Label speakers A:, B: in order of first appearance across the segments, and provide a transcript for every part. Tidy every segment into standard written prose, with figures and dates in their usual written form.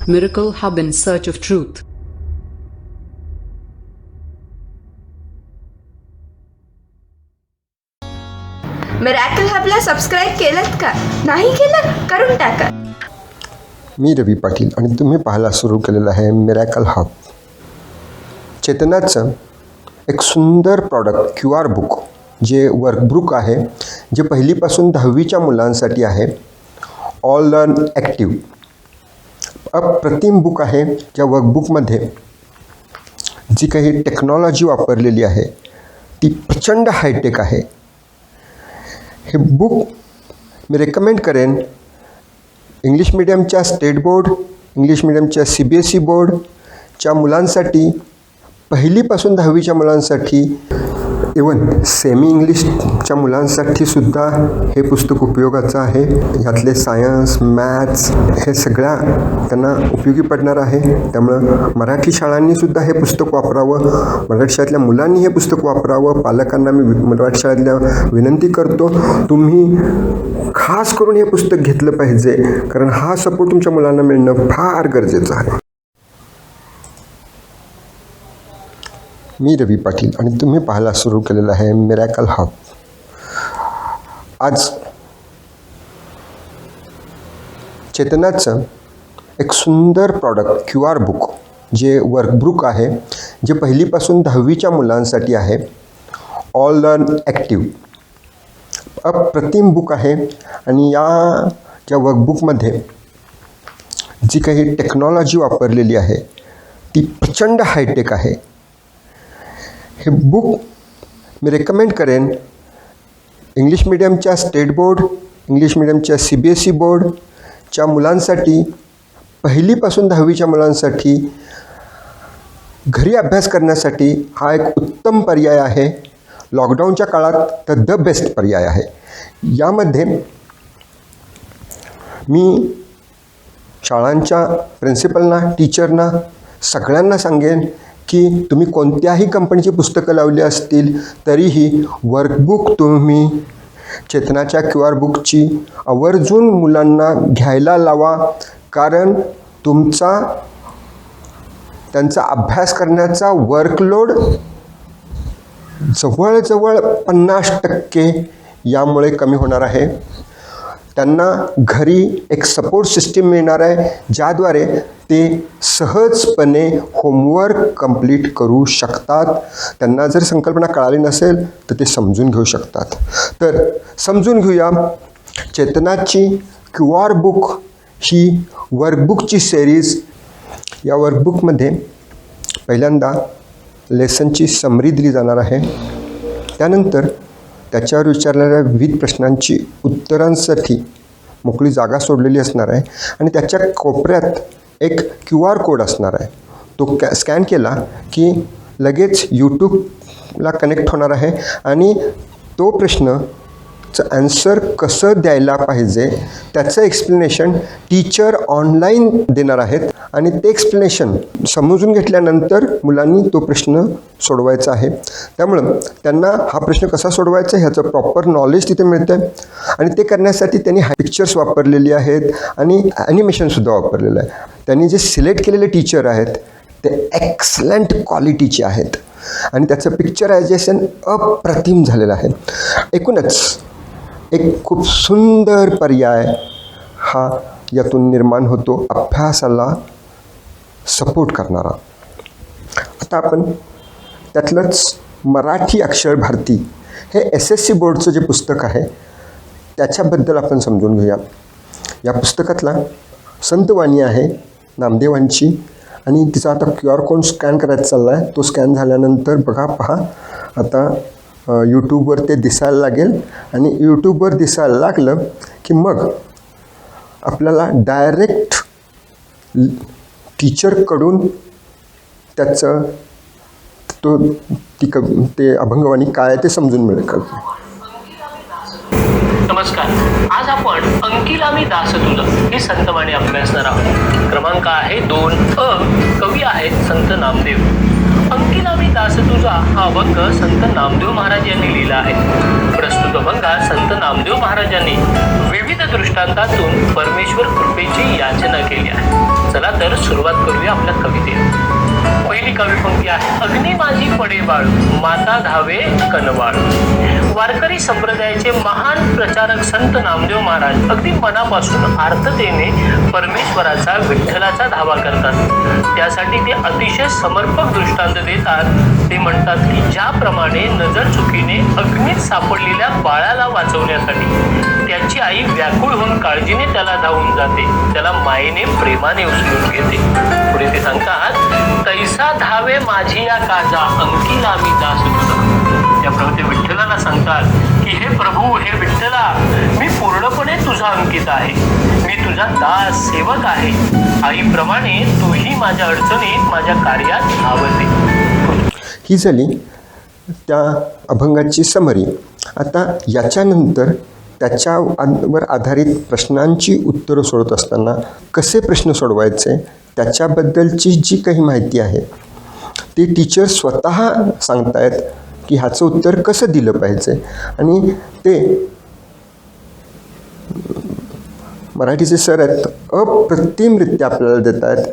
A: Miracle Hub in search of truth.
B: Miracle हबला subscribe केलं का? नाही केलं? करून टाका.
C: मी रवी पाटील आणि तुम्ही पाहायला सुरू केलेलं आहे मिरॅकल हब. चेतनाचं एक सुंदर प्रॉडक्ट QR बुक, जे वर्कबुक आहे, जे पहिलीपासून 10वीच्या मुलांसाठी आहे. ऑल लर्न ॲक्टिव्ह अप्रतिम बुक आहे. ज्या वर्कबुकमध्ये जी काही टेक्नॉलॉजी वापरलेली आहे ती प्रचंड हायटेक आहे. हे बुक मी रेकमेंड करेन इंग्लिश मीडियमच्या स्टेट बोर्ड, इंग्लिश मीडियमच्या CBSE बोर्डच्या मुलांसाठी, पहिलीपासून 10वीच्या मुलांसाठी, इवन सेमी इंग्लिशच्या मुलांसाठीसुद्धा हे पुस्तक उपयोगाचं आहे. ह्यातले सायन्स, मॅथ्स हे सगळ्या त्यांना उपयोगी पडणार आहे. त्यामुळं मराठी शाळांनीसुद्धा हे पुस्तक वापरावं, मराठी शाळेतल्या मुलांनी हे पुस्तक वापरावं. पालकांना मी मराठी शाळेतल्या विनंती करतो, तुम्ही खास करून हे पुस्तक घेतलं पाहिजे, कारण हा सपोर्ट तुमच्या मुलांना मिळणं फार गरजेचं आहे. मी रवी पाटील आणि तुम्ही पाहायला सुरू केलेलं आहे मिरॅकल हब. आज चेतनाचं एक सुंदर प्रॉडक्ट QR बुक, जे वर्कबुक आहे, जे पहिलीपासून 10वीच्या मुलांसाठी आहे. ऑल लर्न ॲक्टिव्ह अप्रतिम बुक आहे. आणि या ज्या वर्कबुकमध्ये जी काही टेक्नॉलॉजी वापरलेली आहे ती प्रचंड हायटेक आहे. हे बुक मी रेकमेंड करेन इंग्लिश मीडियमच्या स्टेट बोर्ड, इंग्लिश मीडियमच्या CBSE बोर्डच्या मुलांसाठी, पहिलीपासून 10वीच्या मुलांसाठी, घरी अभ्यास करण्यासाठी हा एक उत्तम पर्याय आहे. लॉकडाऊनच्या काळात तर द बेस्ट पर्याय आहे. यामध्ये मी शाळांच्या प्रिन्सिपलना, टीचरना, सगळ्यांना सांगेन की तुम्ही कोणत्याही कंपनीची पुस्तकं लावली असतील तरीही वर्कबुक तुम्ही चेतनाच्या QR बुकची आवर्जून मुलांना घ्यायला लावा. कारण त्यांचा अभ्यास करण्याचा वर्कलोड जवळजवळ 50% यामुळे कमी होणार आहे. त्यांना घरी एक सपोर्ट सिस्टीम मिळणार आहे, ज्याद्वारे ते सहजपणे होमवर्क कंप्लीट करू शकतात. त्यांना जर संकल्पना कळाली नसेल तर ते समजून घेऊ शकतात. तर समजून घेऊया चेतनाची QR बुक ही वर्कबुकची सिरीज. या वर्कबुकमध्ये पहिल्यांदा लेसनची समरी दिली जाणार आहे. त्यानंतर त्याच्यावर विचारलेल्या विविध प्रश्नांची उत्तरांसाठी मोकळी जागा सोडलेली असणार आहे. आणि त्याच्या कोपऱ्यात एक QR कोड असणार आहे. तो स्कॅन केला की लगेच YouTubeला कनेक्ट होणार आहे आणि तो प्रश्नचं ॲन्सर कसं द्यायला पाहिजे त्याचं एक्सप्लेनेशन टीचर ऑनलाईन देणार आहेत. आणि ते एक्सप्लेनेशन समजून घेतल्यानंतर मुलांनी तो प्रश्न सोडवायचा आहे. त्यामुळं त्यांना हा प्रश्न कसा सोडवायचा ह्याचं प्रॉपर नॉलेज तिथे मिळतं आहे. आणि ते करण्यासाठी त्यांनी पिक्चर्स वापरलेली आहेत आणि ॲनिमेशनसुद्धा वापरलेलं आहे. त्यांनी जे सिलेक्ट केलेले टीचर आहेत ते एक्सलंट क्वालिटीचे आहेत आणि त्याचं पिक्चरायझेशन अप्रतिम झालेलं आहे. एकूणच एक खूप सुंदर पर्याय हा यातून निर्माण होतो, अभ्यासाला सपोर्ट करणारा. आता आपण त्यातलंच मराठी अक्षर भारती हे SSC बोर्डचं जे पुस्तक आहे त्याच्याबद्दल आपण समजून घेऊया. या पुस्तकातला संतवाणी आहे नामदेवांची आणि तिचा आता QR कोड स्कॅन करायचा चालला आहे. तो स्कॅन झाल्यानंतर पहा आता यूट्यूबवर ते दिसायला लागेल. आणि यूट्यूबवर दिसायला लागलं की मग आपल्याला डायरेक्ट टीचरकडून त्याचं ते अभंगवाणी काय ते समजून मिळेल.
D: नमस्कार. आज आपण अंकिलामी दास तुझं ही संतवाणी अभ्यासणार आहोत. क्रमांक आहे 2. कवी आहेत संत नामदेव. अंकिलामी दास तुझा हा अभंग संत नामदेव महाराज यांनी लिहिला आहे. प्रस्तुत अभंगात संत नामदेव महाराजांनी विविध दृष्टांतातून परमेश्वर कृपेची याचना केली आहे. चला तर सुरुवात करूया आपल्या कवितेला. पहिली कविपंक्ती आहे, अग्नी माझी पडे बाळू माता धावे कनवाळू. वारकरी संप्रदायाचे महान प्रचारक संत नामदेव महाराज अगदी मनापासून आर्ततेने परमेश्वराचा विठ्ठलाचा धावा करतात. त्यासाठी ते अतिशय समर्पक दृष्टांत देतात. ते म्हणतात की ज्याप्रमाणे नजर चुकीने अग्नीत सापडलेल्या बाळाला वाचवण्यासाठी त्याची आई व्याकुळ होऊन काळजीने त्याला धावून जाते, त्याला मायेने प्रेमाने उचलून घेते. पुढे ते सांगतात, तैसा धावे माझी या काजा अंकीला मी दास तुझा. त्याप्रमाणे ते विठ्ठलाला सांगतात की हे प्रभू, हे विठ्ठला, मी पूर्णपणे तुझा अंकित आहे, मी तुझा दास सेवक आहे. आईप्रमाणे तूही माझ्या अडचणीत माझ्या कार्यात धावते.
C: ही झाली त्या अभंगाची समरी. आता याच्यानंतर त्याच्यावर आधारित प्रश्नांची उत्तरं सोडत असताना कसे प्रश्न सोडवायचे त्याच्याबद्दलची जी काही माहिती आहे ती टीचर स्वतः सांगतायत की ह्याचं उत्तर कसं दिलं पाहिजे. आणि ते मराठीचे सर आहेत, अप्रतिमरित्या आपल्याला देत आहेत.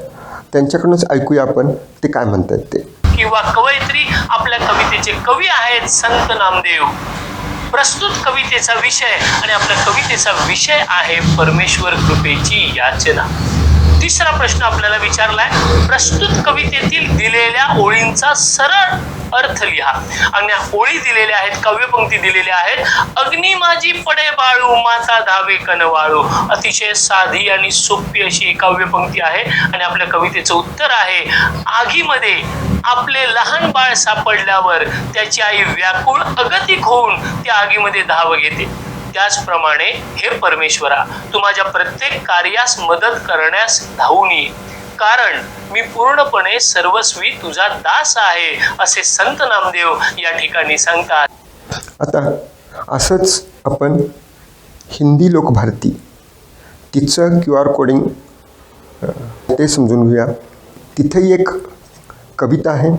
C: त्यांच्याकडूनच ऐकूया आपण ते काय म्हणतात ते.
D: किंवा कवयित्री आपल्या कवितेचे कवी आहेत संत नामदेव. प्रस्तुत कवितेचा विषय आणि आपल्या कवितेचा विषय आहे परमेश्वर कृपेची याचना. तिसरा प्रश्न आपल्याला विचारलाय, प्रस्तुत कवितेतील दिलेल्या ओळींचा सरळ अर्थ लिहा. आणि ओळी दिलेल्या आहेत, काव्यपंक्ती दिलेल्या आहेत. अग्नी माझी पडे बाळू माता धावे कनवाळू. अतिशय साधी आणि सोपी अशी काव्यपंक्ती आहे. आणि आपल्या कवितेचं उत्तर आहे, आगीमध्ये आपले लहान बाळ सापडल्यावर त्याची आई व्याकुळ अगतिक होऊन त्या आगीमध्ये धाव घेते. त्याचप्रमाणे हे परमेश्वरा, तू माझ्या प्रत्येक कार्यास मदत करण्यास धावून ये, कारण मी पूर्णपणे सर्वस्वी तुझा दास आहे, असे संत नामदेव या ठिकाणी सांगतात.
C: आता असंच आपण हिंदी लोकभारती तिचं QR कोडिंग ते समजून घेऊया. तिथेही एक कविता आहे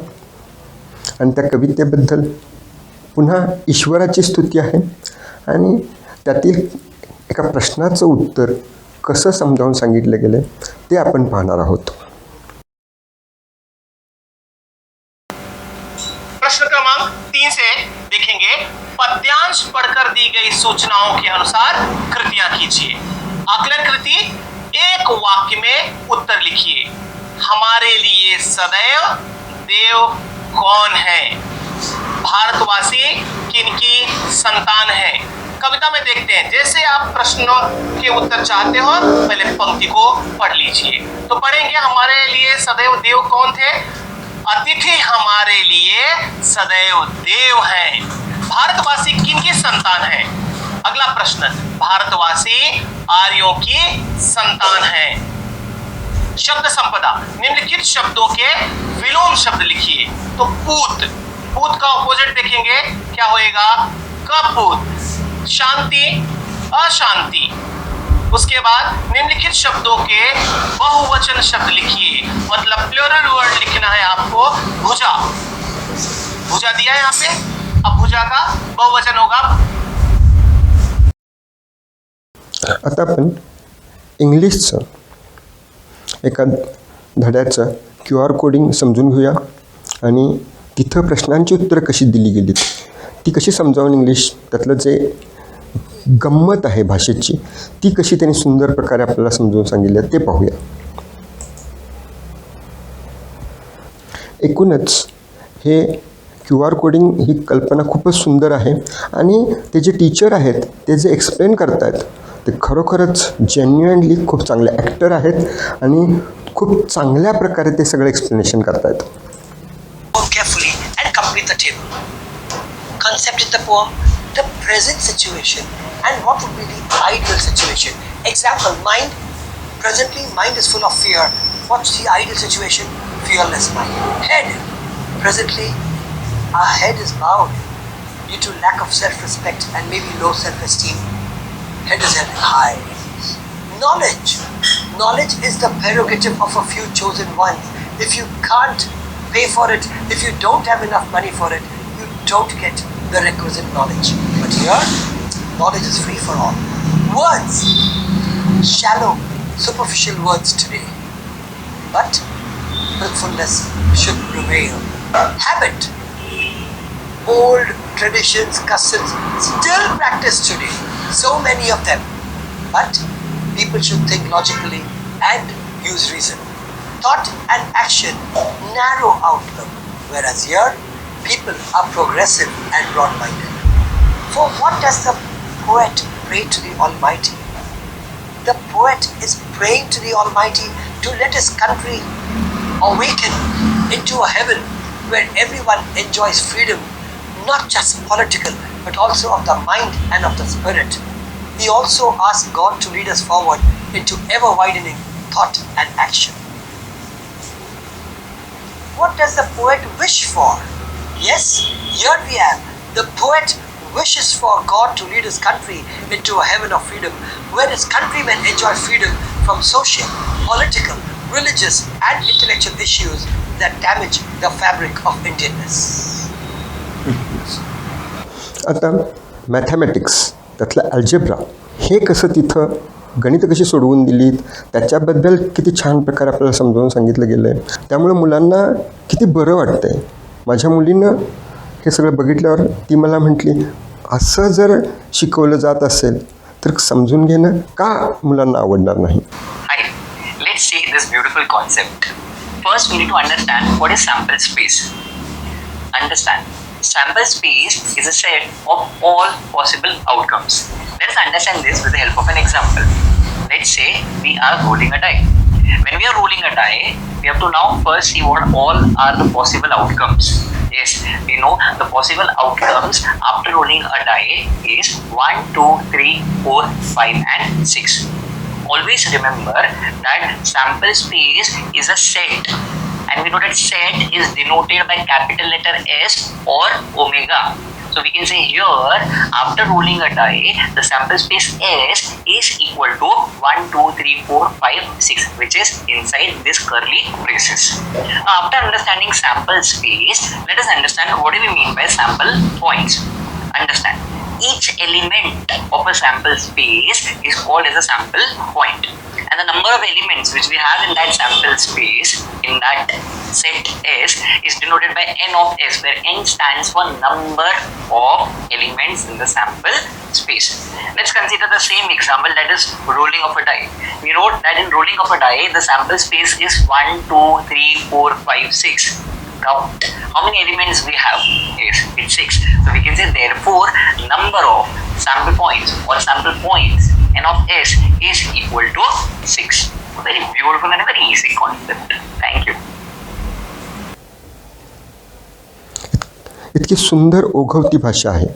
C: आणि त्या कवितेबद्दल पुन्हा ईश्वराची स्तुती आहे आणि त्यातील एका प्रश्नाचं उत्तर कसं समजावून सांगितलं गेलं ते आपण पाहणार आहोत.
D: प्रश्न क्रमांक 3 से देखेंगे, पद्यांश पढ़कर दी गई सूचनाओं के अनुसार कृतियां कीजिए. आकलन कृति, एक वाक्य में उत्तर लिखिए. हमारे लिए सदैव देव कौन है? भारतवासी किनकी संतान है? कविता में देखते हैं. जैसे आप प्रश्नों के उत्तर चाहते हो पहले पंक्ति को पढ़ लीजिए. तो पढ़ेंगे, हमारे लिए सदैव देव कौन थे? अतिथि हमारे लिए सदैव देव हैं. भारतवासी किनकी संतान है? अगला प्रश्न, भारतवासी आर्यों की संतान है. शब्द संपदा, निम्नलिखित शब्दों के विलोम शब्द लिखिए. तो पूत, पूत का ऑपोजिट देखेंगे क्या होएगा? कपूत. शांति, अशांति. उसके बाद निम्नलिखित शब्दों के बहुवचन शब्द लिखिए. मतलब प्लूरल वर्ड लिखना है आपको. भुजा, भुजा दिया है यहाँ पे. अब भुजा का बहुवचन होगा.
C: आता आपण इंग्लिशचं एका धड्याचं QR कोडिंग समजून घेऊया आणि तिथं प्रश्नांची उत्तरं कशी दिली गेलीत ती कशी समजावून इंग्लिश त्यातलं जे गंमत आहे भाषेची ती कशी त्यांनी सुंदर प्रकारे आपल्याला समजावून सांगितलं ते पाहूया. एकूणच हे QR कोडिंग ही कल्पना खूपच सुंदर आहे आणि ते जे टीचर आहेत ते जे एक्सप्लेन करत आहेत ते खरोखरच जेन्युइनली खूप चांगले ॲक्टर आहेत आणि खूप चांगल्या प्रकारे ते सगळं एक्सप्लेनेशन करत आहेत.
E: Carefully and complete the table. Concept in the poem, the present situation and what would be the ideal situation. Example, mind. Presently, mind is full of fear. What's the ideal situation? Fearless mind. Head. Presently, our head is bowed due to lack of self-respect and maybe low self-esteem. Head is held high. Knowledge. Knowledge is the prerogative of a few chosen ones. If you can't pay for it, if you don't have enough money for it, you don't get the requisite knowledge. But here, knowledge is free for all. Words. Shallow, superficial words today. but willfulness should prevail. Habit, old traditions, customs still practiced today, so many of them. But people should think logically and use reason. Thought and action narrow outlook, whereas here people are progressive and broad-minded. For what does the poet pray to the Almighty? The poet is praying to the Almighty to let his country awaken into a heaven where everyone enjoys freedom, not just political, but also of the mind and of the spirit. He also asks God to lead us forward into ever-widening thought and action. What does the poet wish for? Yes, here we have. The poet wishes for God to lead his country into a heaven of freedom, where his countrymen enjoy freedom from social, political, religious and intellectual issues that damage the fabric of Indianness.
C: आता mathematics त्यातलं algebra हे कसं तिथं गणितं कशी सोडवून दिलीत त्याच्याबद्दल किती छान प्रकारे आपल्याला समजावून सांगितलं गेलं आहे. त्यामुळे मुलांना किती बरं वाटतं आहे. माझ्या मुलीनं हे सगळं बघितल्यावर ती मला म्हटली, असं जर शिकवलं जात असेल तर समजून घेणं का मुलांना आवडणार नाही.
F: Hi, let's see this beautiful concept. First, we need to understand what is sample space. Understand, sample space is a set of all possible outcomes. Let us understand this with the help of an example. Let's say we are rolling a die. When we are rolling a die, we have to now first see what all are the possible outcomes. Yes, we know the possible outcomes after rolling a die is 1, 2, 3, 4, 5 and 6. Always remember that sample space is a set, and we know that set is denoted by capital letter S or omega. So we can say here, after rolling a die, the sample space S is equal to 1, 2, 3, 4, 5, 6, which is inside this curly braces. After understanding sample space, let us understand what do we mean by sample points. Understand, each element of a sample space is called as a sample point. And the number of elements which we have in that sample space, in that set S, is denoted by n of S, where n stands for number of elements in the sample space. Let's consider the same example, that is rolling of a die. We wrote that in rolling of a die, the sample space is 1, 2, 3, 4, 5, 6. Count how many elements we have. Yes, it's 6. So we can say therefore number of sample points or sample points n of S is equal to 6. Very beautiful and a very easy concept. Thank you.
C: इतकी सुंदर ओघवती भाषा आहे.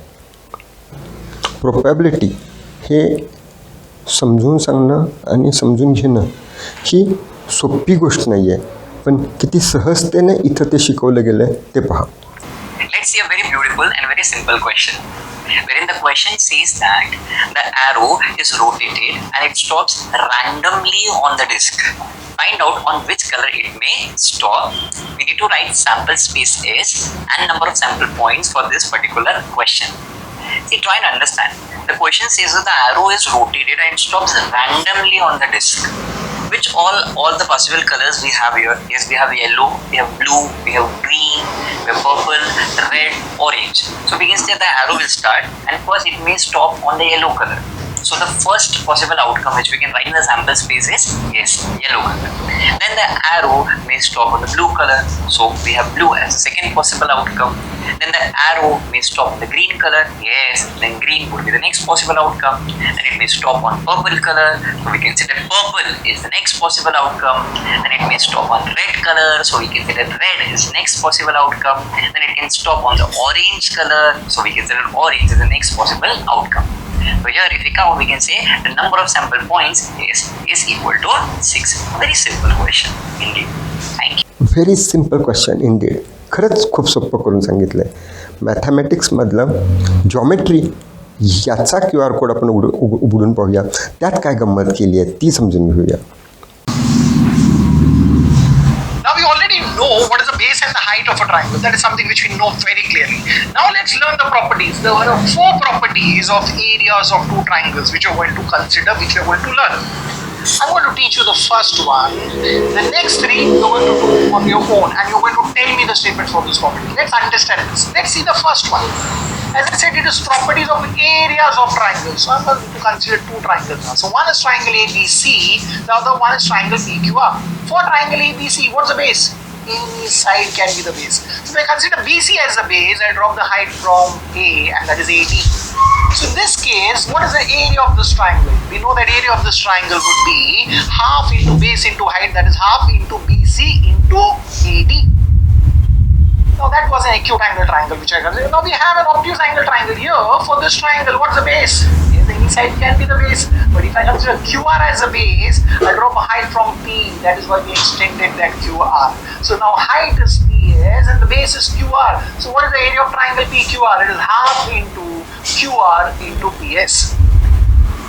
C: Probability हे समजून सांगणं आणि समजून घेणं ही सोपी गोष्ट नाही आहे, पण किती सहजतेने इथं ते शिकवलं गेलं ते पहा.
F: Let's see a very beautiful and very simple question, wherein the question says that the arrow is rotated and it stops randomly on the disk. Find out on which color it may stop. We need to write sample space S and number of sample points for this particular question. See, try and understand. The question says that the arrow is rotated and it stops randomly on the disk. Which all the possible colors we have here? Yes, we have yellow, we have blue, we have green, we have purple, red, orange. So we can say the arrow will start and first it may stop on the yellow color. So the first possible outcome which we can write in the sample space is yes, yellow color. Then the arrow may stop on the blue color. So we have blue as the second possible outcome. Then the arrow may stop on the green color. Yes, then green would be the next possible outcome. Then it may stop on purple color. So we can say that purple is the next possible outcome. Then it may stop on red color. So we can say that red is next possible outcome. Then it can stop on the orange color. So we can say that orange is the next possible outcome. So here if we count, we can say the number of sample points is equal to 6. Very simple question indeed. Thank you.
C: Very simple question Indeed. खरंच खूप सोपं करून सांगितलं आहे. मॅथमॅटिक्समधलं geometry याचा QR code आपण उघडून पाहूया. त्यात काय गंमत केली आहे ती समजून घेऊया.
G: Now we already know what is the base and the height of a triangle. That is something which we know very clearly. Now let's learn the properties. There are 4 properties of areas of 2 triangles which we are going to consider, which we are going to learn. I'm going to teach you the first one. The next three you're going to do on your own, and you're going to tell me the statements for this property. Let's understand this. Let's see the first one. As I said, it is properties of areas of triangles. So I'm going to consider two triangles now. So one is triangle ABC, the other one is triangle PQR. For triangle ABC, what's the base? Any side can be the base. So if I consider BC as the base, I drop the height from A, and that is AD. So in this case, what is the area of this triangle? We know that area of this triangle would be half into base into height, that is half into BC into AD. Now that was an acute angle triangle which I considered. Now we have an obtuse angle triangle here. For this triangle, what's the base? Yes, any side can be the base. But if I consider QR as a base, I drop a height from P. That is why we extended that QR. So now height is PS and the base is QR. So what is the area of triangle PQR? It is half into QR into PS.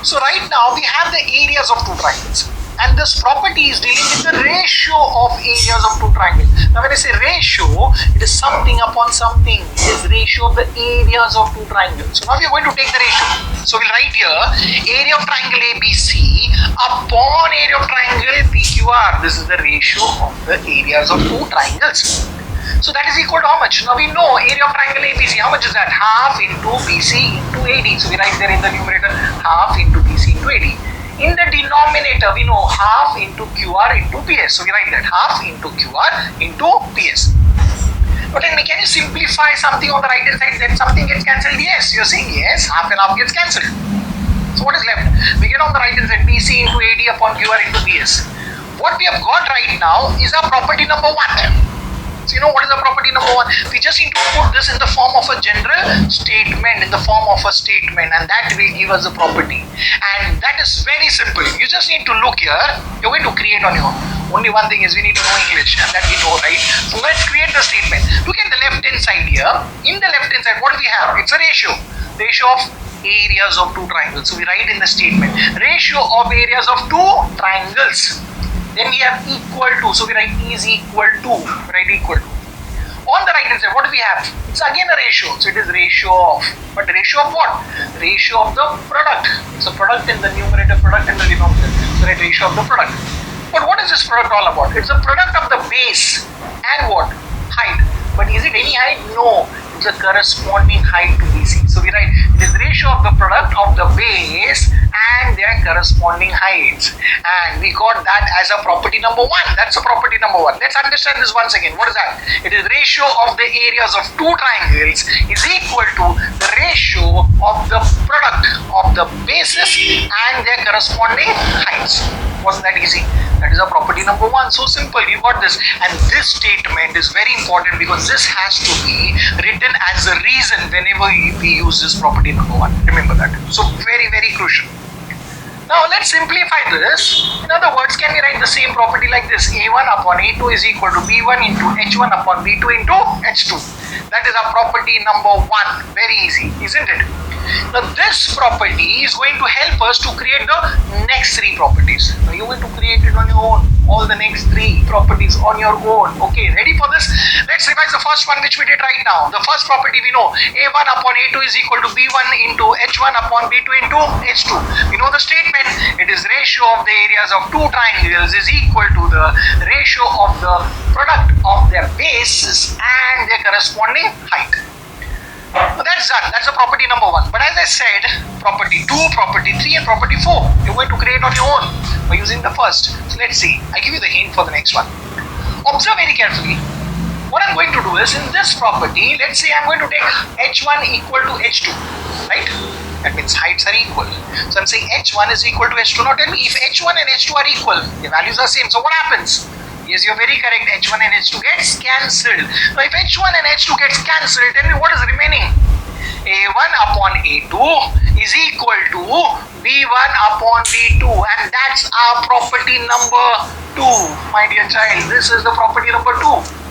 G: So right now we have the areas of two triangles. And this property is dealing with the ratio of areas of two triangles. Now when I say ratio, it is something upon something. It is ratio of the areas of two triangles. So now we are going to take the ratio. So we'll write here area of triangle ABC upon area of triangle PQR. This is the ratio of the areas of two triangles. So that is equal to how much? Now we know area of triangle ABC. How much is that? Half into BC into AD. So we write there in the numerator half into BC into AD. In the denominator, we know half into QR into PS. So we write that half into QR into PS. But then can you simplify something on the right hand side that something gets cancelled? Yes, you're saying yes, half and half gets cancelled. So what is left? We get on the right hand side BC into AD upon QR into PS. What we have got right now is our property number 1. So you know what is the property number 1? We just need to put this in the form of a general statement, and that will give us the property. And that is very simple. You just need to look here. You're going to create on your own. Only one thing is we need to know English, and that we know, right? So let's create the statement. Look at the left hand side here. In the left hand side, what do we have? It's a ratio. Ratio of areas of two triangles. So we write in the statement ratio of areas of two triangles. Then we have equal to, so we write is equal to, write equal to. On the right hand side, what do we have? It's again a ratio, so it is ratio of, but ratio of what? Ratio of the product. It's a product in the numerator, product in the denominator, so write ratio of the product. But what is this product all about? It's a product of the base and what? Height. But is it any height? No. It's a corresponding height to BC. So we write it is ratio of the product of the base and their corresponding heights. And we got that as a property number 1. That's a property number 1. Let's understand this once again. What is that? It is ratio of the areas of two triangles is equal to the ratio of the product of the bases and their corresponding heights. Wasn't that easy? That is a property number 1. So simple. You got this. And this statement is very important because this has to be written as a reason whenever we use this property number 1. Remember that. So very, very crucial. Now let's simplify this. In other words, can we write the same property like this? A1 upon A2 is equal to B1 into H1 upon B2 into H2. That is our property number 1. Very easy, isn't it? Now this property is going to help us to create the next 3 properties. Now you're going to create it on your own. All the next 3 properties on your own. Okay, ready for this? Let's revise the first one which we did right now. The first property we know A1 upon A2 is equal to B1 into H1 upon B2 into H2. We know the statement. It is ratio of the areas of two triangles is equal to the ratio of the product of their bases and their corresponding height. So that's done. That's the property number 1. But as I said, property 2, property 3 and property 4 you're going to create on your own by using the first. So let's see. I give you the hint for the next one. Observe very carefully. What I'm going to do is in this property, let's say I'm going to take H1 equal to H2, right? That means heights are equal. So I'm saying H1 is equal to H2. Now tell me if H1 and H2 are equal, the values are same. So what happens? Yes, you're very correct. H1 and H2 gets cancelled. Now if H1 and H2 gets cancelled, tell me what is remaining? A1 upon A2 is equal to B1 upon B2, and that's our property number 2, my dear child. This is the property number 2.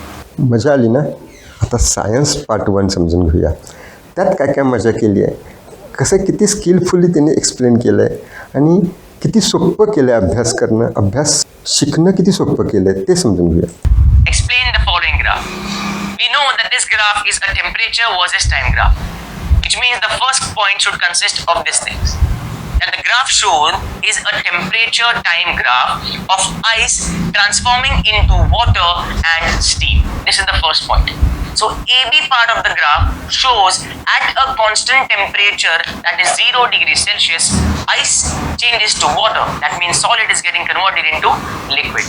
C: मजा आली ना? आता science part 1 समजून घेऊया. त्यात काय काय मजा केली आहे, कसं किती स्किलफुली त्यांनी एक्सप्लेन केलं आहे आणि किती सोपं केलं आहे अभ्यास करणं, अभ्यास शिकणं किती सोपं केलं आहे ते समजून घेऊया.
F: Explain the following graph. We know that this graph is a temperature versus time graph, which means the first point should consist of these things. that the graph shown is a temperature time graph of ice transforming into water and steam. This is the first point. So AB part of the graph shows at a constant temperature, that is 0 degrees Celsius, ice changes to water. That means solid is getting converted into liquid.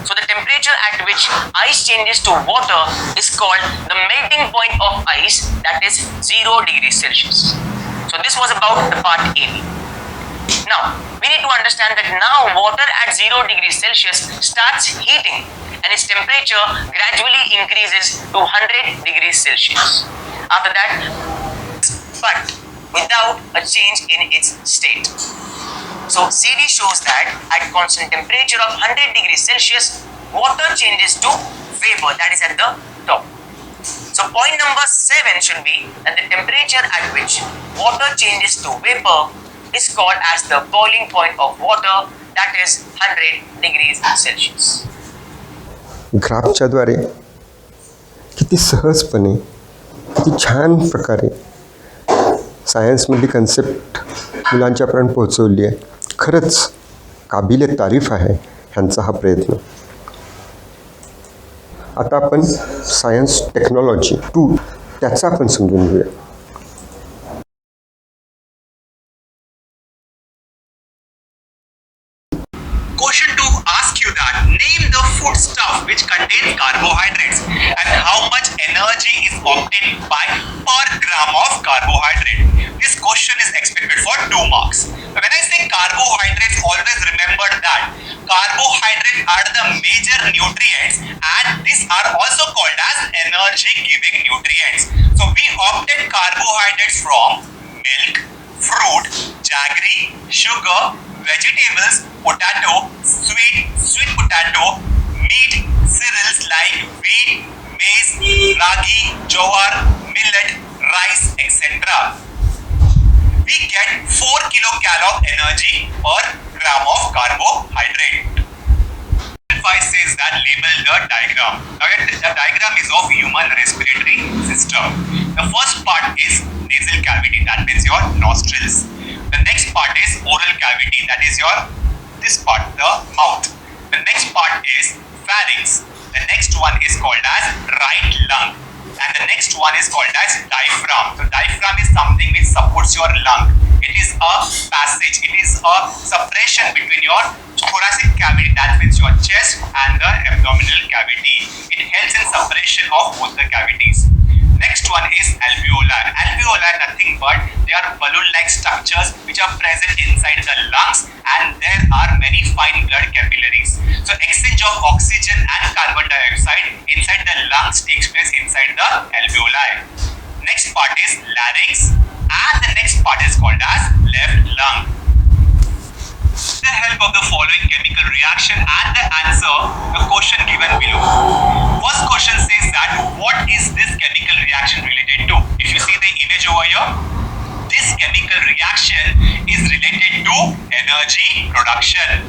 F: So the temperature at which ice changes to water is called the melting point of ice, that is 0 degrees Celsius. So this was about the part AB. Now we need to understand that now water at 0 degrees Celsius starts heating and its temperature gradually increases to 100 degrees Celsius. After that, but without a change in its state. So CD shows that at constant temperature of 100 degrees Celsius, water changes to vapor, that is at the top. So point number 7 should be that the temperature at which water changes to vapor is called as the boiling point of water, that is 100 degrees Celsius.
C: ग्राफच्या द्वारे किती सहजपणे, किती छान प्रकारे सायन्समधली concept मुलांच्यापर्यंत पोहोचवली आहे. खरंच काबिले तारीफ आहे ह्यांचा हा प्रयत्न. आता आपण सायन्स टेक्नॉलॉजी 2 त्याचा आपण समजून घेऊया.
H: Question 2 asks you that name the food stuff which contains carbohydrates and how much energy is obtained by per gram of carbohydrate. This question is expected for 2 marks. When I say carbohydrates, always remember that carbohydrates are the major nutrients and these are also called as energy giving nutrients. So we obtain carbohydrates from milk, fruit, jaggery, sugar, vegetables, potato, sweet potato, meat, cereals like wheat, maize, ragi, jowar, millet, rice, etc. We get 4 kilocalorie of energy per gram of carbohydrate. 5 says that label the diagram. Now the diagram is of human respiratory system. The first part is nasal cavity, that means your nostrils. The next part is oral cavity, that is your this part, the mouth. The next part is pharynx. The next one is called as right lung. And the next one is called as diaphragm. So diaphragm is something which supports your lung. It is a passage, it is a separation between your thoracic cavity, that means your chest, and the abdominal cavity. It helps in separation of both the cavities. Next one is alveoli. Alveoli are nothing but they are balloon-like structures which are present inside the lungs, and there are many fine blood capillaries. So exchange of oxygen and carbon dioxide inside the lungs takes place inside the alveoli. Next part is larynx, and the next part is called as left lung. With the help of the following chemical reaction and the answer, the question given below. First question says that what is this chemical reaction related to? If you see the image over here, this chemical reaction is related to energy production.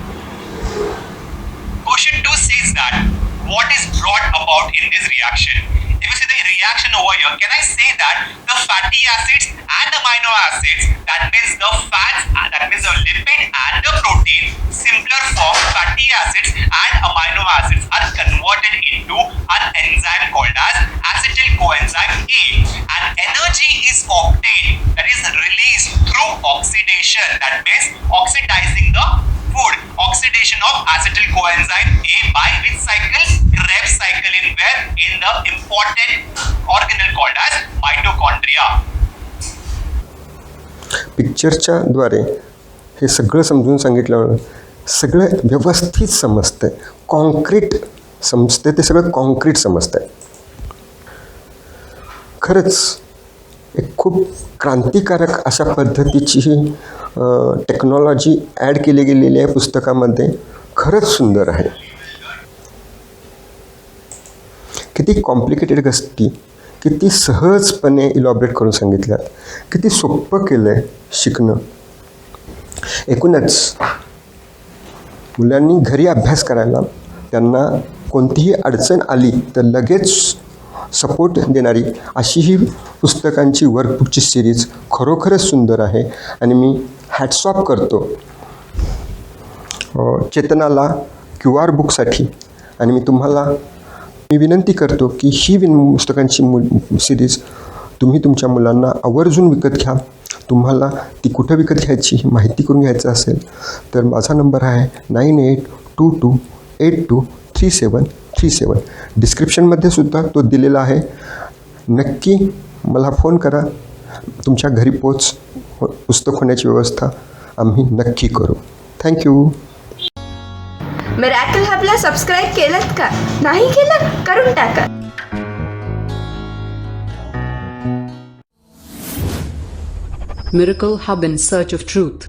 H: Question 2 says that what is brought about in this reaction? If you see the reaction over here, can I say that the fatty acids and amino acids, that means the fats, that means the lipid and the protein, simpler form fatty acids and amino acids are converted into an enzyme called as acetyl coenzyme A, and energy is obtained, that is released through oxidation, that means oxidizing the food. Oxidation of acetyl coenzyme A by which cycle? Krebs cycle, in where? In the important organelle called as mitochondria.
C: पिक्चरच्या द्वारे हे सगळं समजून सांगितल्यावर सगळं व्यवस्थित समजतं आहे. Concrete समजते, ते सगळं कॉन्क्रीट समजतं आहे. खरंच एक खूप क्रांतिकारक अशा पद्धतीची ही टेक्नॉलॉजी ॲड केली गेलेली आहे पुस्तकामध्ये. खरंच सुंदर आहे. किती कॉम्प्लिकेटेड गोष्टी किती सहजपणे इलॉबरेट करून सांगितल्यात, किती सोपं केलं आहे शिकणं. एकूणच मुलांनी घरी अभ्यास करायला, त्यांना कोणतीही अडचण आली तर लगेच सपोर्ट देणारी अशी ही पुस्तकांची वर्कबुकची सिरीज खरोखरच सुंदर आहे. आणि मी हॅट्स ऑफ करतो चेतनाला QR बुकसाठी. आणि मी विनंती करतो की ही पुस्तकांची सिरीज तुम्ही तुमच्या मुलांना आवर्जून विकत घ्या. तुम्हाला ती कुठं विकत घ्यायची ही माहिती करून घ्यायचं असेल तर माझा नंबर आहे 9822823737. डिस्क्रिप्शनमध्ये सुद्धा तो दिलेला आहे. नक्की मला फोन करा. तुमच्या घरी पुस्तक होण्याची व्यवस्था आम्ही नक्की करू. थँक्यू.
B: मिरॅकल हबला सबस्क्राईब केलं का? नाही केलं? करून टाका.
A: Miracle Hub in search of truth.